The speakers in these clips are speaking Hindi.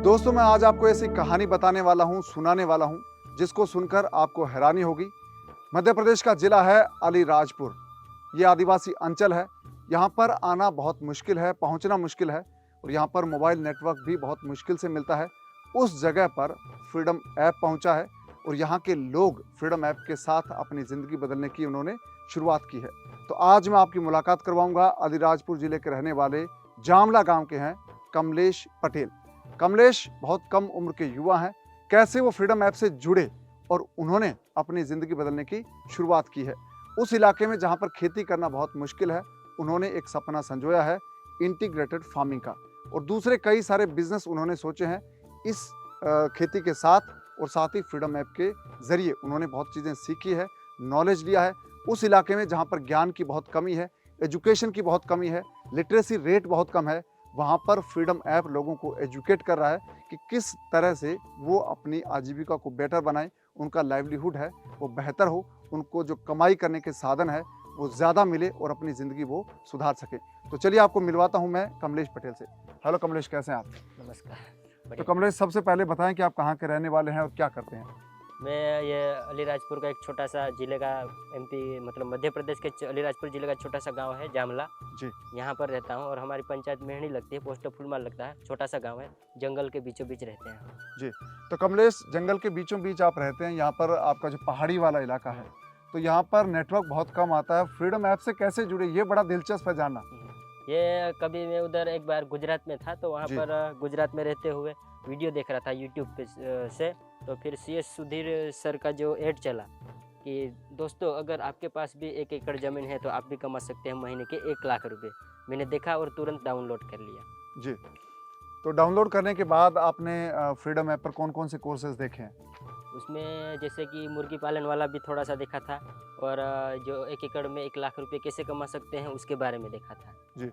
दोस्तों, मैं आज आपको ऐसी कहानी बताने वाला हूँ, सुनाने वाला हूँ, जिसको सुनकर आपको हैरानी होगी। मध्य प्रदेश का जिला है अलीराजपुर। ये आदिवासी अंचल है। यहाँ पर आना बहुत मुश्किल है, पहुँचना मुश्किल है और यहाँ पर मोबाइल नेटवर्क भी बहुत मुश्किल से मिलता है। उस जगह पर फ्रीडम ऐप पहुँचा है और यहाँ के लोग फ्रीडम ऐप के साथ अपनी ज़िंदगी बदलने की उन्होंने शुरुआत की है। तो आज मैं आपकी मुलाकात करवाऊँगा अलीराजपुर ज़िले के रहने वाले जामला गाँव के हैं कमलेश पटेल। कमलेश बहुत कम उम्र के युवा हैं। कैसे वो फ्रीडम ऐप से जुड़े और उन्होंने अपनी ज़िंदगी बदलने की शुरुआत की है। उस इलाके में जहाँ पर खेती करना बहुत मुश्किल है, उन्होंने एक सपना संजोया है इंटीग्रेटेड फार्मिंग का और दूसरे कई सारे बिजनेस उन्होंने सोचे हैं इस खेती के साथ। और साथ ही फ्रीडम ऐप के ज़रिए उन्होंने बहुत चीज़ें सीखी है, नॉलेज लिया है। उस इलाके में जहाँ पर ज्ञान की बहुत कमी है, एजुकेशन की बहुत कमी है, लिटरेसी रेट बहुत कम है, वहाँ पर फ्रीडम ऐप लोगों को एजुकेट कर रहा है कि किस तरह से वो अपनी आजीविका को बेटर बनाएं, उनका लाइवलीहुड है वो बेहतर हो, उनको जो कमाई करने के साधन है वो ज़्यादा मिले और अपनी ज़िंदगी वो सुधार सके। तो चलिए आपको मिलवाता हूँ मैं कमलेश पटेल से। हेलो कमलेश, कैसे हैं आप? नमस्कार। तो कमलेश, सबसे पहले बताएं कि आप कहाँ के रहने वाले हैं और क्या करते हैं? मैं ये अलीराजपुर का एक छोटा सा जिले का एमपी मतलब मध्य प्रदेश के अलीराजपुर जिले का छोटा सा गांव है जामला। जी। यहाँ पर रहता हूँ और हमारी पंचायत मेहणी लगती है, पोस्ट फुलमाल लगता है। छोटा सा गांव है, जंगल के बीचों बीच रहते हैं। जी। तो कमलेश, जंगल के बीचों बीच आप रहते हैं, यहाँ पर आपका जो पहाड़ी वाला इलाका है, तो यहाँ पर नेटवर्क बहुत कम आता है। फ्रीडम ऐप से कैसे जुड़े, ये बड़ा दिलचस्प है जानना। ये कभी मैं उधर एक बार गुजरात में था तो वहाँ जी। पर गुजरात में रहते हुए वीडियो देख रहा था यूट्यूब पे से। तो फिर CS सुधीर सर का जो ऐड चला कि दोस्तों अगर आपके पास भी 1 एकड़ ज़मीन है तो आप भी कमा सकते हैं महीने के 1 लाख रुपए। मैंने देखा और तुरंत डाउनलोड कर लिया। जी। तो डाउनलोड करने के बाद आपने फ्रीडम ऐप पर कौन-कौन से कोर्सेज़ देखे हैं? उसमें जैसे कि मुर्गी पालन वाला भी थोड़ा सा देखा था और जो 1 एकड़ में 1 लाख रुपए कैसे कमा सकते हैं उसके बारे में देखा था। जी।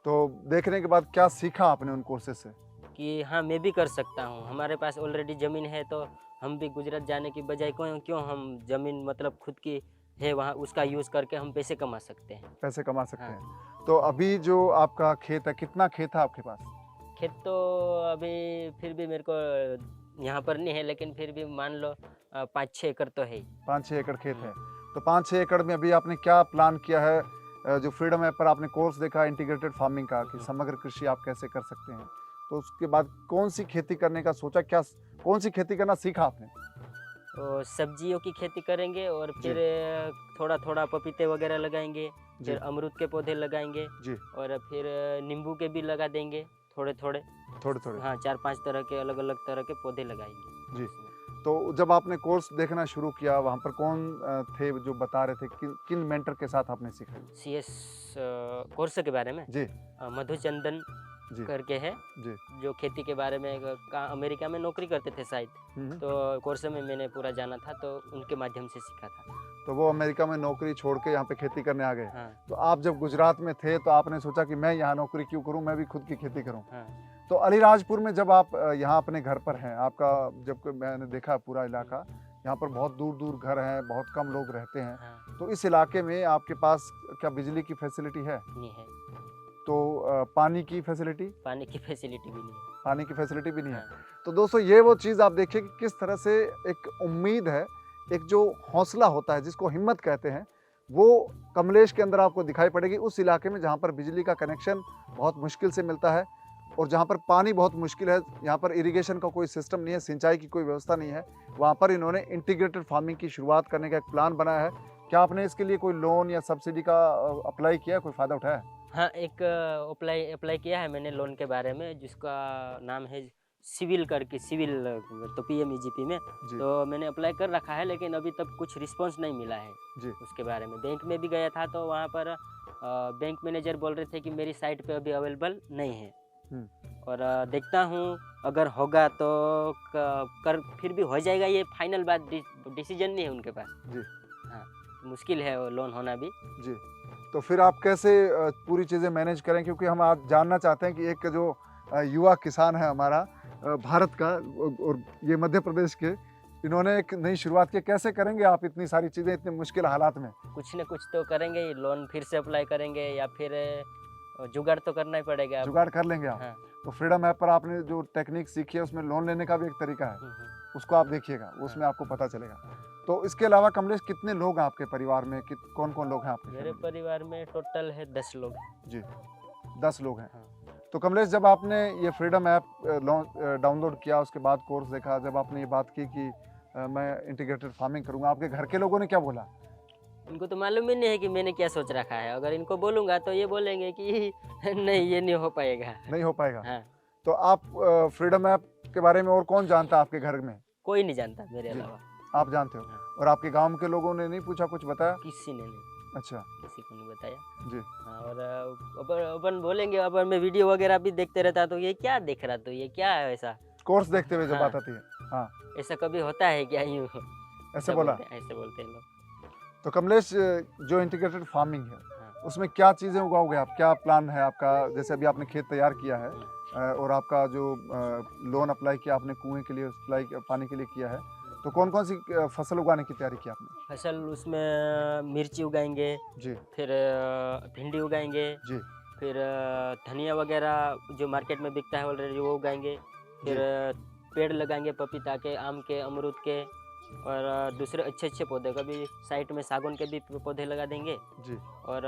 तो देखने के बाद क्या सीखा आपने उन कोर्सेज़ से? कि हाँ, मैं भी कर सकता हूँ। हमारे पास ऑलरेडी ज़मीन है तो हम भी गुजरात जाने की बजाय क्यों क्यों हम ज़मीन मतलब खुद की है वहाँ उसका यूज़ करके हम पैसे कमा सकते हैं। पैसे कमा सकते हाँ। हैं। तो अभी जो आपका खेत है, कितना खेत है आपके पास? खेत तो अभी फिर भी मेरे को यहाँ पर नहीं है लेकिन फिर भी मान लो 5-6 एकड़ तो है ही। 5-6 एकड़ खेत है। तो 5-6 एकड़ में अभी आपने क्या प्लान किया है? जो फ्रीडम ऐप पर आपने कोर्स देखा इंटीग्रेटेड फार्मिंग का कि समग्र कृषि आप कैसे कर सकते हैं। तो उसके बाद कौन-सी खेती करने का सोचा, क्या कौन-सी खेती करना सीखा आपने? तो सब्जियों की खेती करेंगे और फिर थोड़ा-थोड़ा पपीते वगैरह लगाएँगे, जी। फिर अमरूद के पौधे लगाएँगे जी। और फिर नींबू के भी लगा देंगे थोड़े-थोड़े। थोड़े-थोड़े। हाँ, 4-5 तरह के अलग-अलग तरह के पौधे लगाएँगे जी। उसमें। तो जब आपने कोर्स देखना शुरू किया, वहाँ पर कौन थे जो बता रहे थे? किन किन मेंटर के साथ आपने सीखा? CS कोर्स के बारे में जी। मधुचंदन जी। करके है, जी। जो खेती के बारे में अमेरिका में नौकरी करते थे शायद। हुँ। तो कोर्स में मैंने पूरा जाना था तो उनके माध्यम से सीखा था। तो वो अमेरिका में नौकरी छोड़ के यहाँ पे खेती करने आ गए। हाँ, तो आप जब गुजरात में थे तो आपने सोचा कि मैं यहाँ नौकरी क्यों करूँ, मैं भी खुद की खेती करूँ। हाँ। तो अलीराजपुर में जब आप यहाँ अपने घर पर हैं, आपका जब मैंने देखा पूरा इलाका, यहाँ पर बहुत दूर-दूर घर हैं, बहुत कम लोग रहते हैं। हाँ, तो इस इलाके में आपके पास क्या बिजली की फैसिलिटी है? नहीं है। तो पानी की फैसिलिटी? पानी की फैसिलिटी भी नहीं है। पानी की फैसिलिटी भी नहीं है। हाँ, तो दोस्तों, ये वो चीज़ आप देखिए कि किस तरह से एक उम्मीद है, एक जो हौसला होता है जिसको हिम्मत कहते हैं, वो कमलेश के अंदर आपको दिखाई पड़ेगी। उस इलाके में जहाँ पर बिजली का कनेक्शन बहुत मुश्किल से मिलता है और जहाँ पर पानी बहुत मुश्किल है, यहाँ पर इरिगेशन का कोई सिस्टम नहीं है, सिंचाई की कोई व्यवस्था नहीं है, वहाँ पर इन्होंने इंटीग्रेटेड फार्मिंग की शुरुआत करने का एक प्लान बनाया है। क्या आपने इसके लिए कोई लोन या सब्सिडी का अप्लाई किया है, कोई फ़ायदा उठाया है? हाँ, एक अप्लाई किया है मैंने लोन के बारे में जिसका नाम है सिविल करके सिविल तो PMEGP में। जी। तो मैंने अप्लाई कर रखा है लेकिन अभी तक कुछ रिस्पॉन्स नहीं मिला है जी। उसके बारे में। बैंक में भी गया था तो वहाँ पर बैंक मैनेजर बोल रहे थे कि मेरी साइट पे अभी अवेलेबल नहीं है। हुँ। और देखता हूँ अगर होगा तो कर फिर भी हो जाएगा, ये फाइनल बात डिसीजन नहीं है उनके पास। जी। हाँ, मुश्किल है वो लोन होना भी। जी। तो फिर आप कैसे पूरी चीज़ें मैनेज करें? क्योंकि हम आज जानना चाहते हैं कि एक जो युवा किसान है हमारा भारत का और ये मध्य प्रदेश के, इन्होंने एक नई शुरुआत की। कैसे करेंगे आप इतनी सारी चीज़ें इतने मुश्किल हालात में? कुछ न कुछ तो करेंगे ही, लोन फिर से अप्लाई करेंगे या फिर जुगाड़ तो करना ही पड़ेगा अब। जुगाड़ कर लेंगे आप? हाँ, तो फ्रीडम ऐप पर आपने जो टेक्निक सीखी है उसमें लोन लेने का भी एक तरीका है, उसको आप देखिएगा, उसमें आपको पता चलेगा। तो इसके अलावा कमलेश कितने लोग हैं आपके परिवार में, कौन कौन लोग हैं आपके? मेरे परिवार में टोटल है 10 लोग। जी 10 लोग हैं। हाँ। तो कमलेश, जब आपने ये फ्रीडम ऐप डाउनलोड किया, उसके बाद कोर्स देखा, जब आपने ये बात की कि मैं इंटीग्रेटेड फार्मिंग करूंगा, आपके घर के लोगों ने क्या बोला? इनको तो मालूम ही नहीं है कि मैंने क्या सोच रखा है। अगर इनको बोलूँगा तो ये बोलेंगे कि नहीं ये नहीं हो पाएगा। नहीं हो पाएगा। हाँ, तो आप फ्रीडम ऐप के बारे में और कौन जानता है आपके घर में? कोई नहीं जानता मेरे जी। अलावा। आप जानते हो? हाँ, और आपके गांव के लोगों ने नहीं पूछा, कुछ बताया? किसी ने नहीं, अच्छा किसी को नहीं बताया। जी। हाँ, और अपन बोलेंगे, अपन मैं वीडियो वगैरह भी देखते रहता तो ये क्या देख रहा, तो ये क्या है ऐसा? कोर्स देखते हुए जब हाँ। बात आती है, हाँ ऐसा कभी होता है क्या? यूँ ऐसे बोला। ऐसे बोलते हैं लोग। तो कमलेश, जो इंटीग्रेटेड फार्मिंग है हाँ। उसमें क्या चीज़ें उगाओगे आप? क्या प्लान है आपका? जैसे अभी आपने खेत तैयार किया है और आपका जो लोन अप्लाई किया आपने कुएं के लिए, अप्लाई पानी के लिए किया है, तो कौन कौन सी फसल उगाने की तैयारी की आपने? फसल उसमें मिर्ची उगाएंगे, जी फिर भिंडी उगाएंगे, जी फिर धनिया वगैरह जो मार्केट में बिकता है ऑलरेडी वो उगाएंगे, फिर पेड़ लगाएंगे पपीता के, आम के, अमरूद के, और दूसरे अच्छे अच्छे पौधे, कभी साइड में सागौन के भी पौधे लगा देंगे। जी। और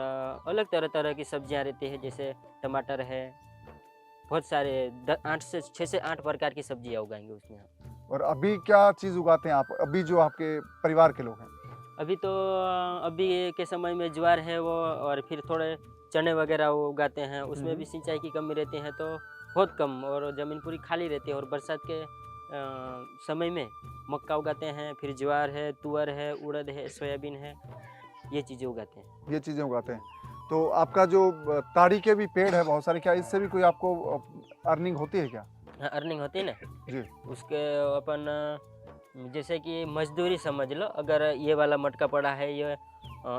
अलग तरह तरह की सब्जियां रहती है, जैसे टमाटर है, बहुत सारे 6 से 8 प्रकार की सब्जियां उगाएंगे उसमें हम। और अभी क्या चीज़ उगाते हैं आप, अभी जो आपके परिवार के लोग हैं? अभी तो अभी के समय में ज्वार है वो, और फिर थोड़े चने वगैरह वो उगाते हैं, उसमें भी सिंचाई की कमी रहती है तो बहुत कम, और ज़मीन पूरी खाली रहती है। और बरसात के समय में मक्का उगाते हैं, फिर ज्वार है, तुअर है, उड़द है, सोयाबीन है, ये चीज़ें उगाते हैं। ये चीज़ें उगाते हैं। तो आपका जो ताड़ी के भी पेड़ है बहुत सारे, क्या इससे भी कोई आपको अर्निंग होती है क्या? हाँ, अर्निंग होती है ना। जी उसके अपन जैसे कि मजदूरी समझ लो, अगर ये वाला मटका पड़ा है, ये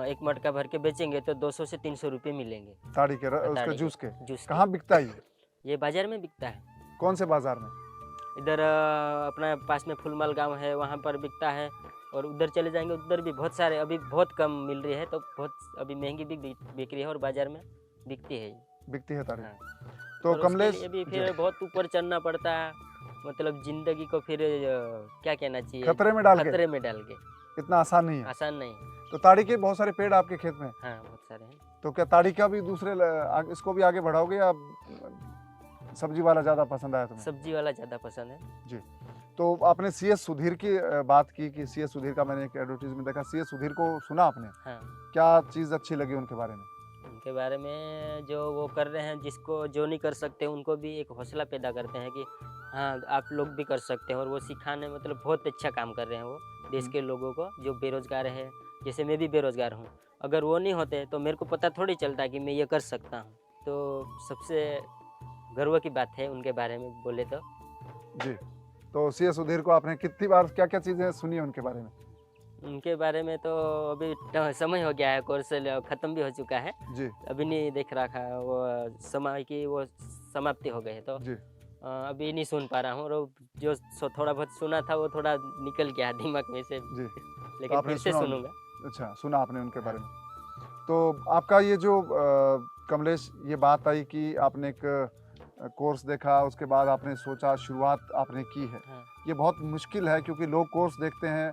एक मटका भर के बेचेंगे तो 200 से 300 रुपये मिलेंगे। ताड़ी के उसके ताड़ी जूस के जूस के। कहाँ बिकता है ये? ये बाजार में बिकता है। कौन से बाजार में? इधर अपना पास में फुलमाल गांव है, वहाँ पर बिकता है। और उधर चले जाएंगे, उधर भी बहुत सारे, अभी बहुत कम मिल रही है तो बहुत अभी महंगी भी बिक रही है, और बाजार में बिकती है ये। बिकती है ताड़ी। हाँ। तो और उसके कमलेश लिए भी फिर बहुत ऊपर चढ़ना पड़ता है, मतलब जिंदगी को फिर क्या कहना चाहिए, खतरे में डाल के, खतरे में डाल के। इतना आसान नहीं है। आसान नहीं। तो ताड़ी के बहुत सारे पेड़ आपके खेत में, हाँ, बहुत सारे हैं। तो क्या ताड़ी का भी इसको भी आगे बढ़ाओगे या सब्जी वाला ज़्यादा पसंद आया तुम्हें? सब्जी वाला ज़्यादा पसंद है। जी। तो आपने CS सुधीर की बात की कि CS सुधीर का मैंने एक एडवर्टीजमेंट देखा, CS सुधीर को सुना आपने? हाँ, क्या चीज़ अच्छी लगी उनके बारे में? उनके बारे में जो वो कर रहे हैं, जिसको जो नहीं कर सकते उनको भी एक हौसला पैदा करते हैं कि हाँ आप लोग भी कर सकते हैं, और वो सिखाने, मतलब बहुत अच्छा काम कर रहे हैं वो देश के लोगों को जो बेरोजगार है। जैसे मैं भी बेरोजगार हूँ, अगर वो नहीं होते तो मेरे को पता थोड़ी चलता कि मैं ये कर सकता हूँ। तो सबसे गर्व की बात है उनके बारे में बोले तो। जी। तो CS सुधीर को आपने कितनी बार क्या क्या चीज़ें सुनी है उनके बारे में? उनके बारे में तो अभी समय हो गया है, कोर्स ख़त्म भी हो चुका है, जी अभी नहीं देख रखा है, वो समय की वो समाप्ति हो गई है तो जी। अभी नहीं सुन पा रहा हूँ। और जो थोड़ा बहुत सुना था वो थोड़ा निकल गया दिमाग में से, जी। लेकिन आपने फिर से सुना सुनूंगा। अच्छा, सुना आपने उनके बारे में। तो आपका ये जो कमलेश, ये बात आई कि आपने एक कोर्स देखा, उसके बाद आपने सोचा, शुरुआत आपने की है। हाँ, ये बहुत मुश्किल है क्योंकि लोग कोर्स देखते हैं,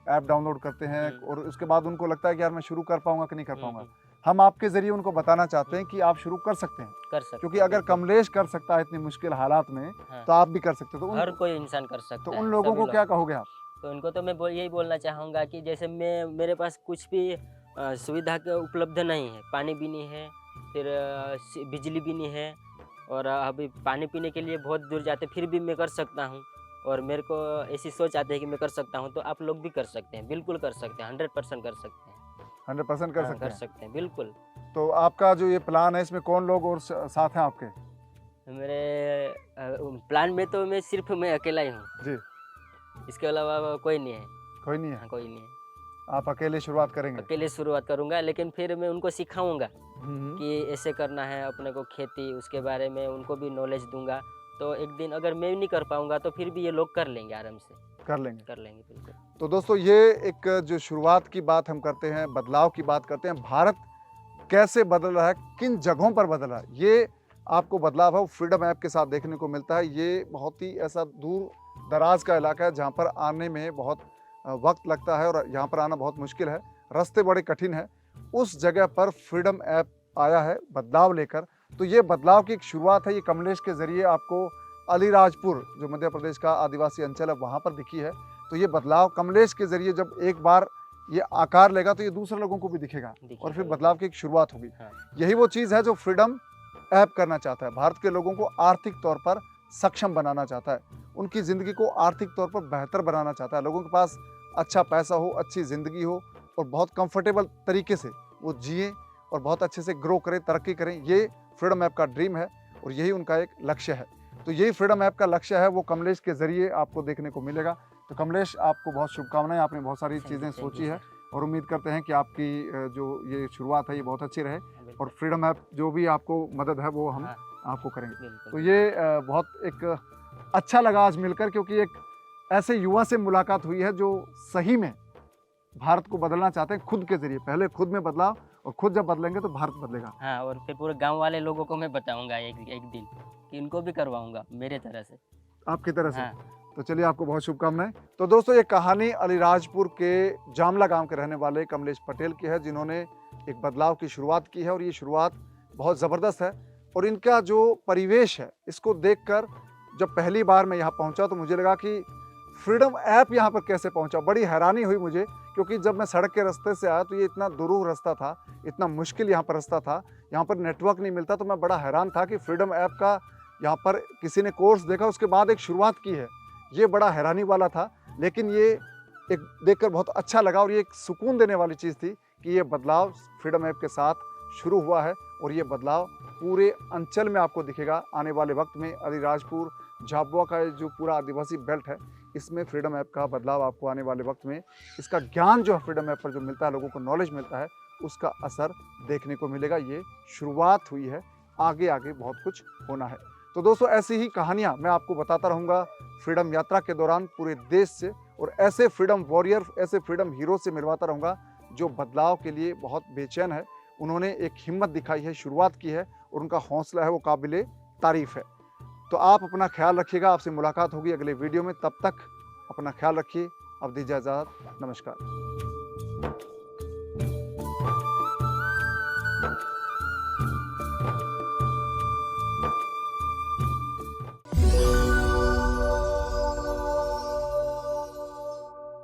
ऐप डाउनलोड करते हैं और उसके बाद उनको लगता है कि यार मैं शुरू कर पाऊंगा कि नहीं कर पाऊंगा। हम आपके जरिए उनको बताना चाहते हैं कि आप शुरू कर सकते हैं, कर सकते क्योंकि हैं, अगर बिल्कुल। कमलेश कर सकता है इतनी मुश्किल हालात में, हाँ, तो आप भी कर सकते हो। तो हर कोई इंसान कर सकता तो है, उन लोगों सभी को लोग। क्या कहोगे आप? तो उनको तो मैं यही बोलना चाहूँगा कि जैसे मेरे पास कुछ भी सुविधा के उपलब्ध नहीं है, पानी भी नहीं है, फिर बिजली भी नहीं है, और अभी पानी पीने के लिए बहुत दूर जाते, फिर भी मैं कर सकता हूँ, और मेरे को ऐसी सोच आती है कि मैं कर सकता हूँ, तो आप लोग भी कर सकते हैं, बिल्कुल कर सकते हैं, 100% कर सकते हैं। 100% कर हाँ, सकते कर हैं। सकते हैं, बिल्कुल। तो आपका जो ये प्लान है, इसमें कौन लोग और साथ हैं आपके? मेरे प्लान में तो सिर्फ मैं अकेला ही हूँ, जी। इसके अलावा कोई नहीं है। कोई नहीं है? हाँ, कोई नहीं है। आप अकेले शुरुआत करेंगे? अकेले शुरुआत करूँगा, लेकिन फिर मैं उनको सिखाऊंगा हम्म। कि ऐसे करना है अपने को, खेती उसके बारे में उनको भी नॉलेज दूंगा। तो एक दिन अगर मैं नहीं कर पाऊंगा तो फिर भी ये लोग कर लेंगे, आराम से कर लेंगे। कर लेंगे, बिल्कुल। तो दोस्तों, ये एक जो शुरुआत की बात हम करते हैं, बदलाव की बात करते हैं, भारत कैसे बदल रहा है, किन जगहों पर बदल रहा है, ये आपको बदलाव है वो फ्रीडम ऐप के साथ देखने को मिलता है। ये बहुत ही ऐसा दूर दराज का इलाका है जहाँ पर आने में बहुत वक्त लगता है और यहाँ पर आना बहुत मुश्किल है, रास्ते बड़े कठिन हैं। उस जगह पर फ्रीडम ऐप आया है बदलाव लेकर। तो ये बदलाव की एक शुरुआत है, ये कमलेश के ज़रिए आपको अलीराजपुर जो मध्य प्रदेश का आदिवासी अंचल है वहाँ पर दिखी है। तो ये बदलाव कमलेश के ज़रिए जब एक बार ये आकार लेगा तो ये दूसरे लोगों को भी दिखेगा और फिर बदलाव की एक शुरुआत होगी। हाँ। यही वो चीज़ है जो फ्रीडम ऐप करना चाहता है। भारत के लोगों को आर्थिक तौर पर सक्षम बनाना चाहता है, उनकी ज़िंदगी को आर्थिक तौर पर बेहतर बनाना चाहता है। लोगों के पास अच्छा पैसा हो, अच्छी ज़िंदगी हो और बहुत कंफर्टेबल तरीके से वो जिए और बहुत अच्छे से ग्रो करें, तरक्की करें। ये फ्रीडम ऐप का ड्रीम है और यही उनका एक लक्ष्य है। तो यही फ्रीडम ऐप का लक्ष्य है, वो कमलेश के ज़रिए आपको देखने को मिलेगा। तो कमलेश, आपको बहुत शुभकामनाएं, आपने बहुत सारी चीज़ें सोची है और उम्मीद करते हैं कि आपकी जो ये शुरुआत है ये बहुत अच्छी रहे और फ्रीडम ऐप जो भी आपको मदद है वो हम आपको करेंगे। तो ये बहुत एक अच्छा लगा आज मिलकर, क्योंकि एक ऐसे युवा से मुलाकात हुई है जो सही में भारत को बदलना चाहते हैं खुद के ज़रिए। पहले खुद में बदलाव और खुद जब बदलेंगे तो भारत बदलेगा। हाँ, और फिर पूरे गांव वाले लोगों को मैं बताऊंगा एक दिन कि इनको भी करवाऊंगा मेरे तरह से, आपकी तरह से। हाँ। तो चलिए, आपको बहुत शुभकामनाएं। तो दोस्तों, ये कहानी अलीराजपुर के जामला गांव के रहने वाले कमलेश पटेल की है, जिन्होंने एक बदलाव की शुरुआत की है और ये शुरुआत बहुत ज़बरदस्त है। और इनका जो परिवेश है इसको देखकर जब पहली बार मैं यहाँ पहुँचा तो मुझे लगा कि फ्रीडम ऐप यहाँ पर कैसे पहुँचा। बड़ी हैरानी हुई मुझे, क्योंकि जब मैं सड़क के रास्ते से आया तो ये इतना दुरूह रास्ता था, इतना मुश्किल यहाँ पर रास्ता था, यहाँ पर नेटवर्क नहीं मिलता। तो मैं बड़ा हैरान था कि फ्रीडम ऐप का यहाँ पर किसी ने कोर्स देखा, उसके बाद एक शुरुआत की है। ये बड़ा हैरानी वाला था, लेकिन ये एक देखकर बहुत अच्छा लगा और ये एक सुकून देने वाली चीज़ थी कि ये बदलाव फ्रीडम ऐप के साथ शुरू हुआ है और ये बदलाव पूरे अंचल में आपको दिखेगा आने वाले वक्त में। अलीराजपुर, झाबुआ का जो पूरा आदिवासी बेल्ट है, इसमें फ्रीडम ऐप का बदलाव आपको आने वाले वक्त में, इसका ज्ञान जो है फ्रीडम ऐप पर जो मिलता है, लोगों को नॉलेज मिलता है, उसका असर देखने को मिलेगा। ये शुरुआत हुई है, आगे आगे बहुत कुछ होना है। तो दोस्तों, ऐसी ही कहानियाँ मैं आपको बताता रहूँगा फ्रीडम यात्रा के दौरान पूरे देश से, और ऐसे फ्रीडम वॉरियर, ऐसे फ्रीडम हीरो से मिलवाता रहूँगा जो बदलाव के लिए बहुत बेचैन है। उन्होंने एक हिम्मत दिखाई है, शुरुआत की है और उनका हौसला है वो काबिले तारीफ़ है। तो आप अपना ख्याल रखिएगा, आपसे मुलाकात होगी अगले वीडियो में। तब तक अपना ख्याल रखिए। अब दीजिए इजाज़त, नमस्कार।